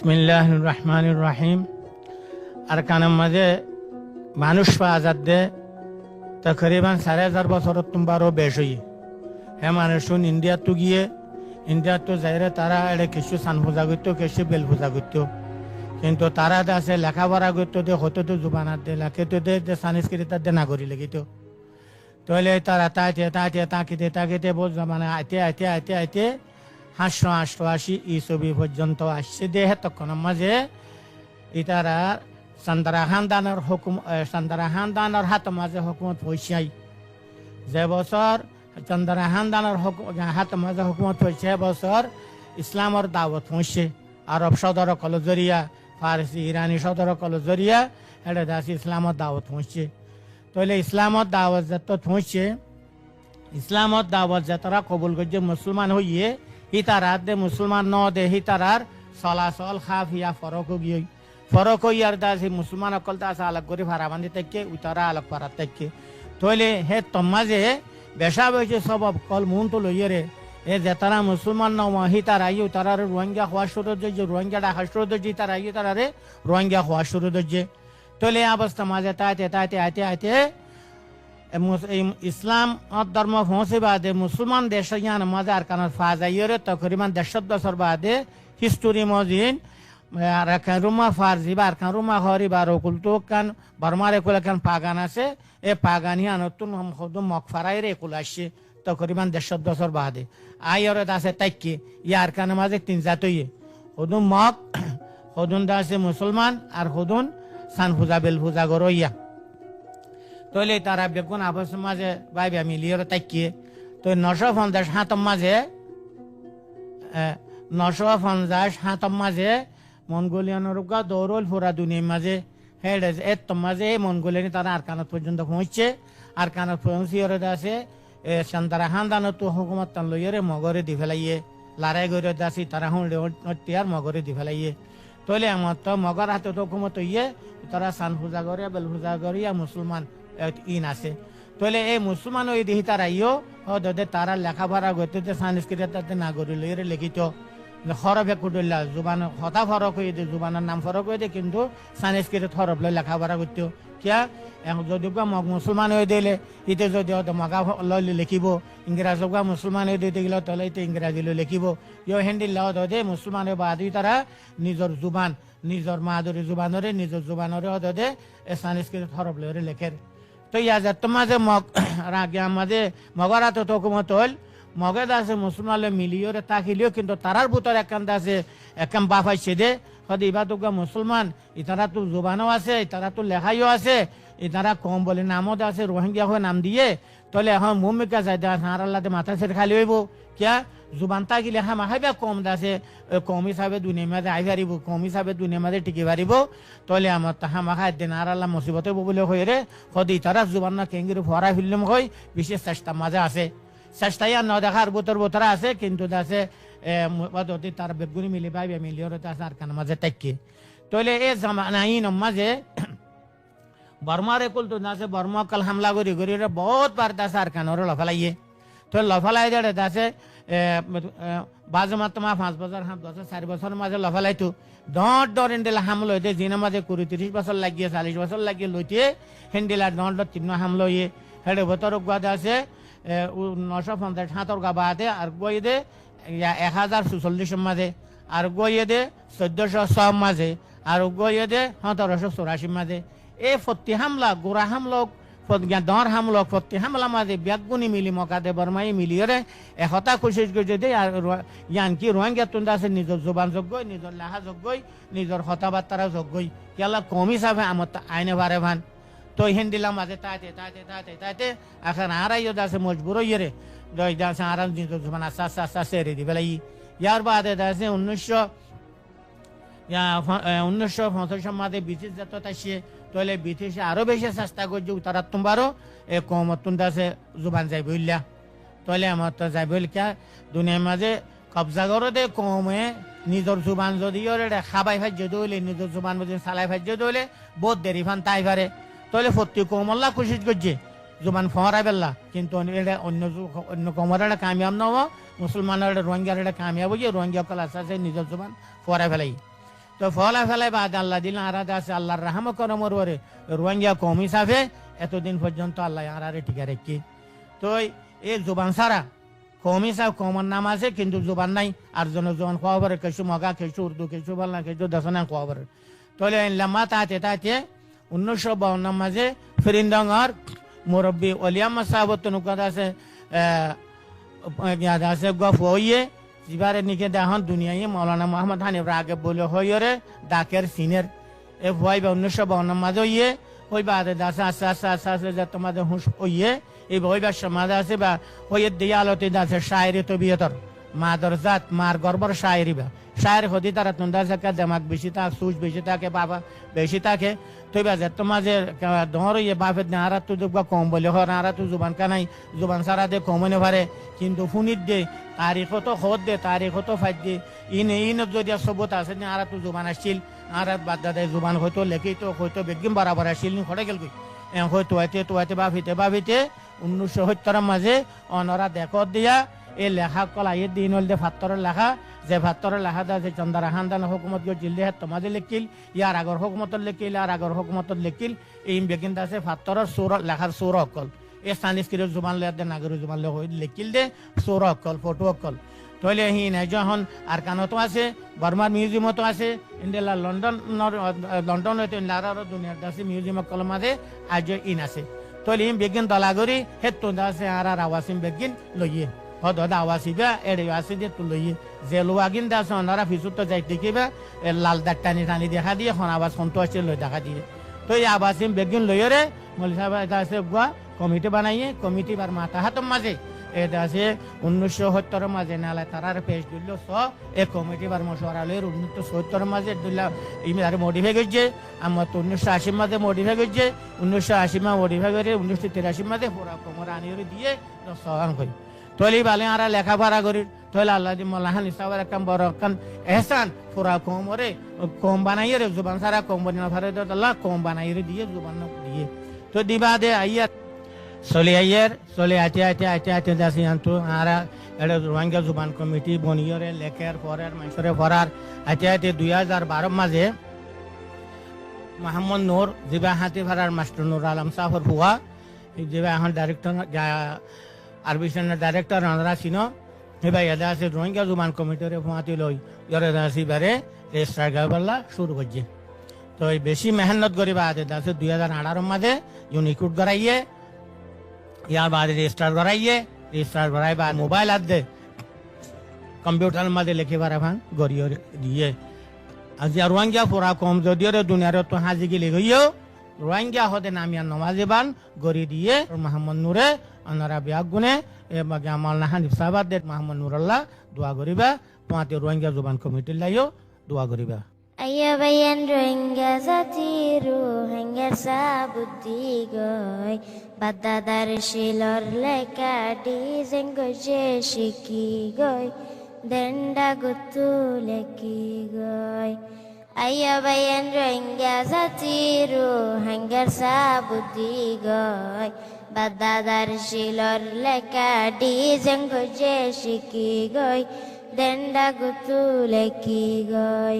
বিসমিল্লাহির রহমানির রহিম। আর কানের মাঝে মানুষ পাওয়া যাচ্ছে তকরিবান ৪,৫০০ বছরের তোমারও বেশি। হ্যাঁ মানুষ ইন্ডিয়া তো গিয়ে ইন্ডিয়া তো যাইরে তারা এটা কিছু সান পূজা করতো, কিছু বেল পূজা করতো, কিন্তু তারা আছে লেখাপড়া করতো দে হতো তো জুবানার দে লেখে দে সংস্কৃতার দে নাগরি লেখিত। তাহলে তারা তাকিতে বল মানে আইতে ৮৮৮ ই ছবি পর্যন্ত আসছে দেহে তখন মাঝে ইতারা সান্দারা খানদানের হাত মাঝে হুকুমত পয়সাই যে বছর চন্দারা খানদানের হাত মাঝে হুকুমত পয়সা বছর ইসলামর দাওয়াত পৌঁছে আরব সদর কল জরিয়া ফারসি ইরানি সদর কল জরিয়া এটা দাস ইসলামর দাওয়াত পৌঁছে। তাহলে ইসলামর দাওয়াত যত পৌঁছে ইসলামর দাওয়াত যারা কবুল করছে মুসলমান হইয়ে হিতারাত দে মুসলমান ন দে হিতারার চলাচল খাফিয়া ফরক হইয়ার দাস মুসলমান অকল দাস আলোক করে ভাড়াবান্ধি থেকে উতারা আলোক পাড়ার থেকে। তাহলে হে তোমাজে বেশা বেশি সব কল মন তো লইয়ে এ যে তারা মুসলমান নওয়া হিতারা ইউ তারা রোহিঙ্গা হওয়া শুরু দিচ্ছে, রোহিঙ্গা ডাকা শুরু দিচ্ছে, তারা ইউ তারা রোহিঙ্গা হওয়া শুরু দিচ্ছে। তাহলে এই অবস্থা মাঝে আইতে ইসলাম ধর্ম পৌঁছে বাদে মুসলমান দেশ মাঝে আর কানার ফাজাইরে তকরিবান ১৫০ বছর বাদে হিস্টোরি মজিন রুমা ফার্জি বা আরকান রুমা হরি বা রকুলতো কান বর্মার একুল কান পাগান আছে এ পাগানি নতুন মক ফারাইরে একুল আসছে তকরিবান ১৫০ বছর বাদে আইরে আছে তাইকে ইয়ার কান মাঝে ৩ জাতইয়ে হদুন মক হদুন দাসে মুসলমান আর হদুন সান পূজা বেল পূজা গরইয়া। তাহলে তারা বেগুন আবস মাঝে বাইবা মিলিয়ে তাকিয়ে তো ৯৫০ হাতম মাঝে ৯৫০ হাতম মাঝে মঙ্গোলিয়ানের দৌড়ল ফুরা দুনিয়ার মাঝে হেড এর মাঝে মঙ্গোলিয়ানি তারা আরকানত পর্যন্ত পৌঁছছে। আরকানত পৌঁছিয়ে আছে সান্তারা খানদানত হুকুমত তান লইয়ে মগরে দি ফেলাইয়ে লড়াই করে দাসি তারা হুঁড়ে মগরে দি ফেলাইয়ে। তাহলে আমার তো মগর হাতে হুকুমত হইয়ে তারা সান পূজা করিয়া বেল পূজা করিয়া মুসলমান ইন আছে। তাহলে এই মুসলমান ওই দিহি তারা ইও দে তারা লেখাপড়া করতে সংস্কৃত না করি লইরে লিখিত হরফে কুটুল্লা জুবান হতা ফরক হয়ে দে জুবানের নাম ফরক হয়ে দে কিন্তু সংস্কৃত হরফ লই লেখাপড়া করতেও কিয়া যদি মগ মুসলমান হয়ে দিলে ইতে যদি মগা লইলে লিখিব ইংরাজ মুসলমান হয়ে দিতে গেলে তাহলে ইতে ইংরাজী লই লিখিব ইয়ে হিন্দি লওয়া দে মুসলমান হয়ে বাদ তারা নিজের জুবান নিজের মাদুরি জুবানরে নিজের জুবানরে দে সংস্কৃত হরফ লইরে লেখের। তো ইয়া যাত মাঝে মগ রাগে আমাদের মগরা তো হুকুমত হল মগে দাসে মুসলমান মিলিও তাকিলিও কিন্তু তারার ভিতর একান্ত আছে একাম বাফাইছে দে হয়তো ইবা তো মুসলমান ইতারা তো জুবানও আছে ইতারা তো লেখাইও আছে ইতারা কম বলে নামও আছে রোহিঙ্গা হয়ে নাম দিয়ে তাহলে এখন ভূমিকা যায় হার আল্লাহতে মাথা ছেড়ে খালি হইব কিয়া জুবান তাকি লেখা মাখাইবা কম দাসে কম হিসাবে দুনিয়ার মাঝে আই পারিব কম হিসাবে দুনিয়ার মাঝে টিকি পারিব তাহলে আমার তাহা মাখাই দেন আর আল্লাহ মুসিবতে বলে হয়ে রে হয়তো ইতারা জুবান না কেঙ্গির ফরা ফিল্ম হয় বিশেষ চেষ্টা মাঝে আছে চেষ্টাই আর ন দেখার বোতরা আছে কিন্তু আছে তার বেগুনি মিলি পাইবে মিলিয়ে আছে আর কান মাঝে তাইকে। তাহলে এই জামানাইন মাঝে বর্মার একুল তো আছে বর্মা কাল হামলা করি বহুত বার দাসে আর কানোর লফালাইয়ে তো লফালাই দেড়ে দাসে বাজে মাত্র ৫ বছর ৭ বছর ৪ বছর মাঝে লফালাইতো ডর হেন্ডেলা হামলো হইতে জিনা মাঝে ২০-৩০ বছর লাগিয়ে ৪০ বছর লাগিয়ে লইতে হেন্ডেলা ডর ৩ হামলো ইয়ে হেডে ভেতর গাদে আছে ৯৫০ গা বাদে আর গই দে ১০৪৪ মাঝে আর গইয়ে দে ১৪০০ মাঝে আর গইয়ে দে ১৭৮৪ মাঝে এই ফত্তি হামলা গোড়া হামলক দর হামলক ফত্তি হামলা মাঝে ব্যাগুনি মিলি মকাদে বর্মাই মিলিয়ে এশটা কোশিশ করছে দে আর ইয়ানকি রোহিঙ্গা তুন্দা আছে নিজের জোবান যোগ্যই নিজের লেখা যোগ্যই নিজের কথাবার্তারা যোগ্যই কেলা কম হিসাবে আমার আইনে বারে ভান তো হিন্দিলাম মাঝে তাইতে এখন আরাইও দাসে মজবুর হইয়ে রে দাসে আরাম নিজের জোবান আস্তে আস্তে আস্তে আস্তে রেডি বেলাই ইয়ার বাদে দাসে ১৯৫০ মাঝে ব্রিটিশ যাত আসছে তাহলে ব্রিটিশে আরো বেশি চেষ্টা করছে তারা তোমারও এ কমতুন দাসে জুবান যাই বললা তাহলে আমার তো যাই বল কে দুনিয়ার মাঝে কবজা করো দে কমে নিজের জুবান যদি খাবাই ভাজ্য দইলে নিজের জুবান যদি সালাই ভাজ্য দইলে বহুত দেরি ফান তাই পারে তাহলে ফত্তি কমল্লা কোশিশ করছে জুবান ফহরাই বেল্লা কিন্তু এটা অন্য কমরা কামিয়াব নব মুসলমানের রোহিঙ্গার এটা কামিয়াব হয়ে রোহিঙ্গা কল আস্তে আস্তে নিজের জুবান ফহরাই ফেলাই। তো ফলা ফেলাই বাদ আল্লাহ দিন আরাদা আছে আল্লাহর রাহম করমর ওরে রোহিঙ্গা কম হিসাবে এতদিন পর্যন্ত আল্লাহ আরারে টিকা রেখি তো এই জুবান সারা কম হিসাব কমন নাম আছে কিন্তু জুবান নাই আর জনজীবন খবর কিছু মগা কিছু উর্দু কিছু বাংলা কিছু দশনা খবর তাহলে লাম্মা তাতে 1952 মাঝে ফিরিন্দঙ্গর মুরব্বী ওলিয়াম্মা সাহাবত নুকাদ আছে ইয়াদ আছে গফ হইয়ে জিবারে নিকে দেহন দুনিয়ায় মৌলানা মোহাম্মদ হানিফ আগে বলে হইরে ডাকের সিনের এ ভয় 1952 মাঝে হইয়ে ওই বাদে দাসে আস্তে আস্তে আস্তে আস্তে যে তোমাদের হুঁশ হইয়ে এই বইবার সমাজ আছে বা হইয়ের দিয়ালতে দাসে শায়রি তবিয়তর মাদর জাত মার গর্বর শায়রি বা শায়ের হদি তারা তুন্দা থাকে দেমাগ বেশি থাকে সুচ বেশি থাকে বাবা বেশি থাকে তুই বা যে তোমাদের দর ইয়ে বাপের নারা তো দুবা কম বলে হয় নারা তো জুবান কানাই জুবান সারা দে কমনে পারে কিন্তু ফুনিত দে তারিখ তো হদ দে তারিখ তো ফাইদ দে ইন যদি সবত আছে নারা তো জুবান আসছিল আর বাদ দাদা জুবান হয়তো লেখি তো হয়তো বেগিম বরাবর আসছিল নি খড়ে গেল কই হয়তো তোয়াতে বাভিতে 1970 মাঝে অনরা দেখত দিয়া এই লেখা কলা এই দিন হল দে ফাত্তরের লেখা যে ফাত্তরের লেখা দা যে চন্দারা হান্দান হুকুমত গো জিল্লে হাত তোমাদে লিখিল ইয়ার আগর হুকুমতর লিখিল আর আগর হুকুমতর লিখিল এই বেগিন দাসে ফাত্তরের সুর লেখার সুর অকল এই সানিস্ক্রিট জুবান লে দে নাগরি জুবান লে লিখিল দে সুর অকল ফটো অকল তইলে হি নাই যখন আর কানতো আছে বর্মার মিউজিয়ামতো আছে ইন্ডিয়া লন্ডন হইতে লারার দুনিয়ার দাসে মিউজিয়াম অকল মাঝে আজ ইন আছে তইলে ইম বেগিন দলাগরি হেতু দাসে আর আওয়াসিম বেগিন লইয়ে হদ আওয়াসিবা এড়ে আসে যে তুলইয়ে যে লোয়াগিন দাস ওনারা ফিসুত যাই দেখিবা লাল দাগ টানি দেখা দিয়ে এখন আবাস সন্তোষ লই দেখা দিয়ে তো এই আবাসিম বেগিন লইরে মৌলী সাহেব আছে গুয়া কমিটি বানাইয়ে কমিটি বার মাথা হাতম মাঝে এটা আছে 1970 মাঝে নালা তারার পেশ দিল এই কমিটি বার মশওয়ারালের 1970 মাঝে দিলা ইমিদার মডিফাই গেছে আমার তো 1980 মাঝে মডিফাই গেছে 1980 মা মডিফাই করে 1983 মাঝে পুরা কোমর আনিয়ে দিয়ে সহান করি তলি বালে আরা লেখাপড়া করি তলে আল্লাহ দি মোল্লাহান ইসাবার একদম বড় একদম এহসান পুরা কোমরে কম বানাইয়ে রে জুবান সারা কম বানিয়ে ফারে আল্লাহ কম বানাইয়ে দিয়ে জুবান দিয়ে তো দিবা দে আইয়া চলে আইতে যাচ্ছি আনতো আরা এটা রোহিঙ্গা জুবান কমিটি বনিয়রে লেখের পরের মানুষের পড়ার আইতে 2012 মাঝে মোহাম্মদ নূর জিবা হাতি ভাড়ার মাস্টার নুর আলম সাহর হুয়া জিবা এখন ডাইরেক্টর আরবিশনের ডাইরেক্টর আনরা চিনো এবার এদা আছে রোহিঙ্গা জুবান কমিটির ফুয়াতি লই ইয়ার এদা আছে বারে রেজিস্ট্রার গাবলা শুরু করছে তো বেশি মেহনত করিবা আছে 2018 মাঝে ইউনিকুড করাইয়ে ইয়ার বাদে রেজিস্টার করাই বা মোবাইল হাত দে কম্পিউটার মাঝে লিখে বারাভান গড়িয়ে দিয়ে আজ রোহিঙ্গা পুরা কম যদিও দুনিয়ার তো হাজি গিলে গইও রোহিঙ্গা হতে নামিয়া নমাজিবান গড়ি দিয়ে মোহাম্মদ নূরে ওনারা বিয়াগ গুনে এবারে আমার হানিফ সাহাবাদ দে মোহাম্মদ নুরুল্লাহ দোয়া করিবা পাঁচটি রোহিঙ্গা জুবান কমিটির লাইও দোয়া করিবা Ayo bayan Rohingya zati Rohingya sabuddhi goy badadar shilor leka di zengo jeshiki goy denda gutu leki goy Ayo bayan Rohingya zati Rohingya sabuddhi goy badadar shilor leka di zengo jeshiki goy denda gutu leki goy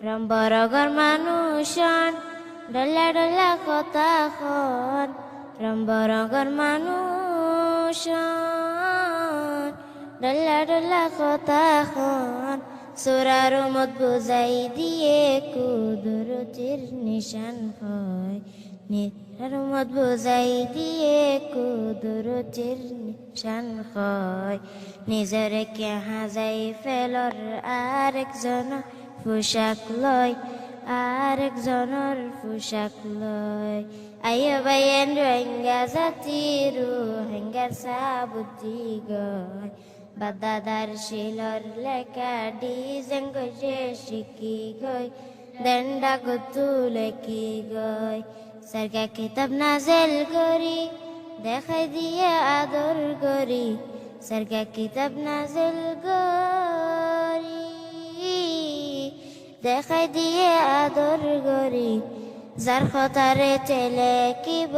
Rambaragar manusian Dalla dalla kota khon Rambaragar manusian Dalla dalla kota khon Surar umut buzai diye Kudurutir nishan khoy Surar umut buzai diye Kudurutir nishan khoy Nizare kya hazai felor arek zona পোশাক লয় আরেকজনের পোশাক লয় আইয়া বাইন রোহিঙ্গা জাতি রোহিঙ্গার সাবুদ্দি গয় বাদাদার শিলর লেখা ডিজেন গজে শিকি গয় দণ্ডা গতু লেখি গয় সরকার কিতাব নাজেল করি দেখাই দিয়ে আদর করি সরকার কিতাব নাজেল করি দেখাই দিয়ে আদর গরি যার কথারে চেলে কিব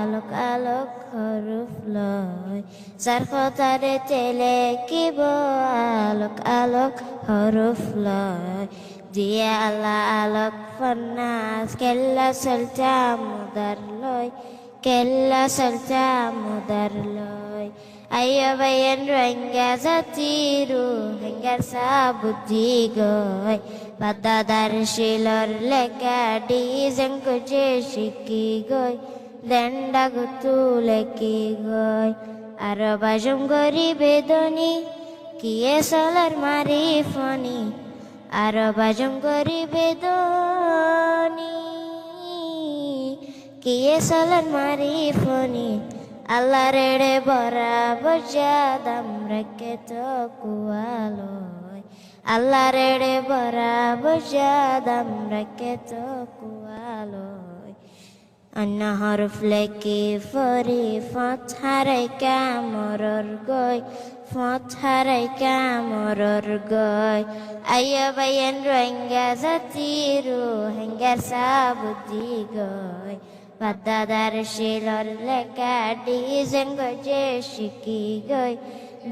আলোক আলোক হরফ লয় যার কথারে চেলে কিব আলোক আলোক হরফ লয় দিয়ে আল্লাহ আলোক ফন্নাস কেল্লা সলচা মুদার লয় কেল্লা সলচা মুদার লয় আইয়া বাইন রঙ্গা জাতিরু হেঙ্গার সাবুদ্ধি গয় বাদাদার শিলর লেখা ডিজেন যে শিকি গয় দেন্ডা গুতু লেকি গয় আর বাজম গরি বেদনি কিয়ে সলার মারি ফনি আর বাজম গরি বেদনি কিয়ে সলার মারি ফনি আল্লাহ রেড়ে বরা বজাদাম রেখে তো কুয়ালয় আল্লাহ রেড়ে বরা বজাদাম রেখে তো কুয়ালয় অন্য হরফ লেখি ফরি ফত হারাই কামরর গয় ফত হারাই কামরর গয় আইয়া বাইন রঙ্গা জাতিরু হেঙ্গার সাবুদ্ধি গয় বাদাদার শিলর লেখা ডিজেন যে শিকি গয়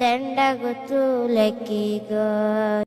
দেন্ডা গুতু লেকি গয়